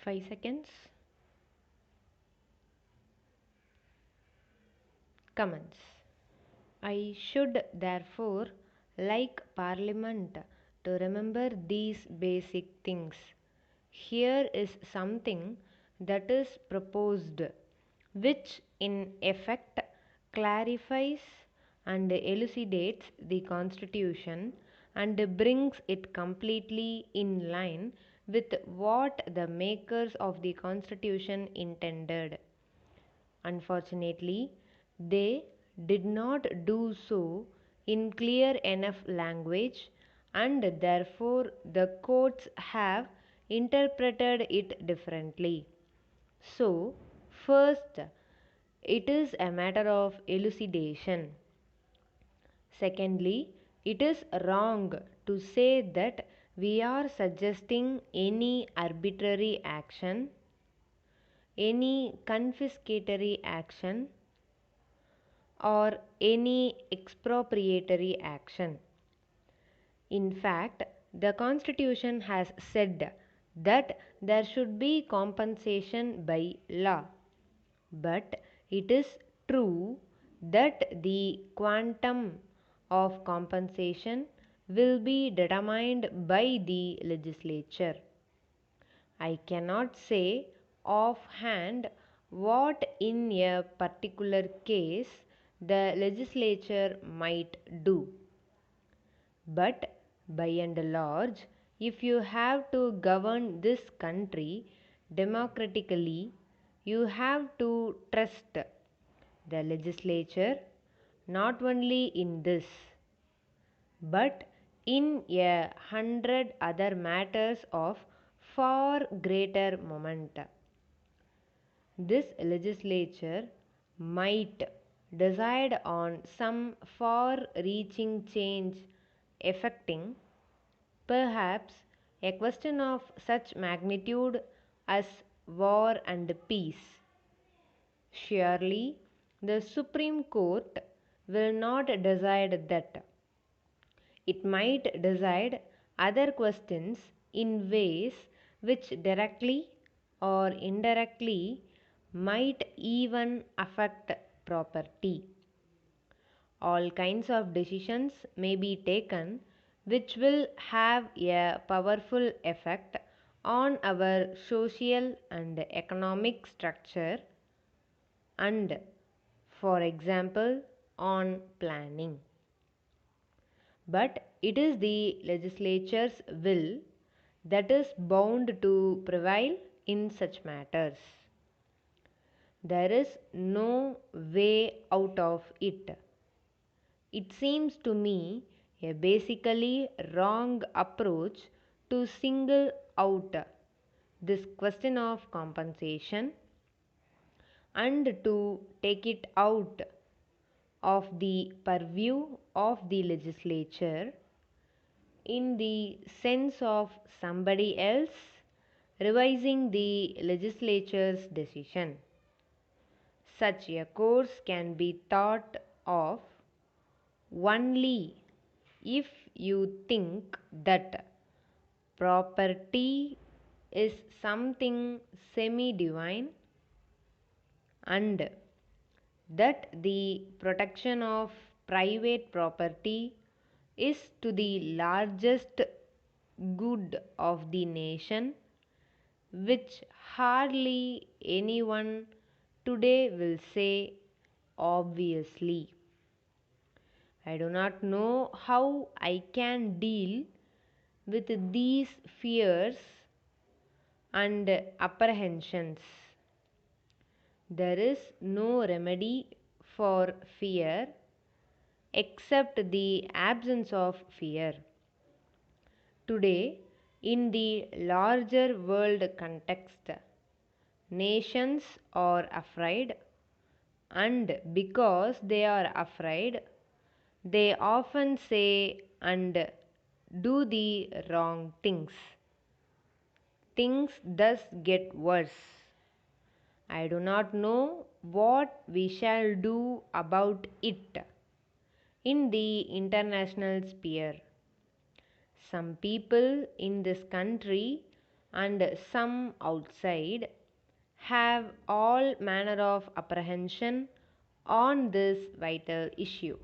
5 seconds. Comments. I should therefore like Parliament to remember these basic things. Here is something that is proposed, which in effect clarifies and elucidates the Constitution and brings it completely in line with what the makers of the Constitution intended. Unfortunately, they did not do so in clear enough language, and therefore the courts have interpreted it differently. So, first, it is a matter of elucidation. Secondly, it is wrong to say that we are suggesting any arbitrary action, any confiscatory action, or any expropriatory action. In fact, the Constitution has said that there should be compensation by law. But it is true that the quantum of compensation will be determined by the legislature. I cannot say offhand what in a particular case the legislature might do. But by and large, if you have to govern this country democratically, you have to trust the legislature not only in this, but in 100 other matters of far greater moment. This legislature might decide on some far reaching change affecting perhaps a question of such magnitude as war and peace. Surely the Supreme Court will not decide that. It might decide other questions in ways which directly or indirectly might even affect property. All kinds of decisions may be taken which will have a powerful effect on our social and economic structure and, for example, on planning. But it is the legislature's will that is bound to prevail in such matters. There is no way out of it. It seems to me a basically wrong approach to single out this question of compensation and to take it out of the purview of the legislature in the sense of somebody else revising the legislature's decision. Such a course can be thought of only if you think that property is something semi divine and that the protection of private property is to the largest good of the nation, which hardly anyone today will say obviously. I do not know how I can deal with these fears and apprehensions. There is no remedy for fear except the absence of fear. Today, in the larger world context, nations are afraid, and because they are afraid, they often say and do the wrong things. Things thus get worse. I do not know what we shall do about it in the international sphere. Some people in this country and some outside have all manner of apprehension on this vital issue.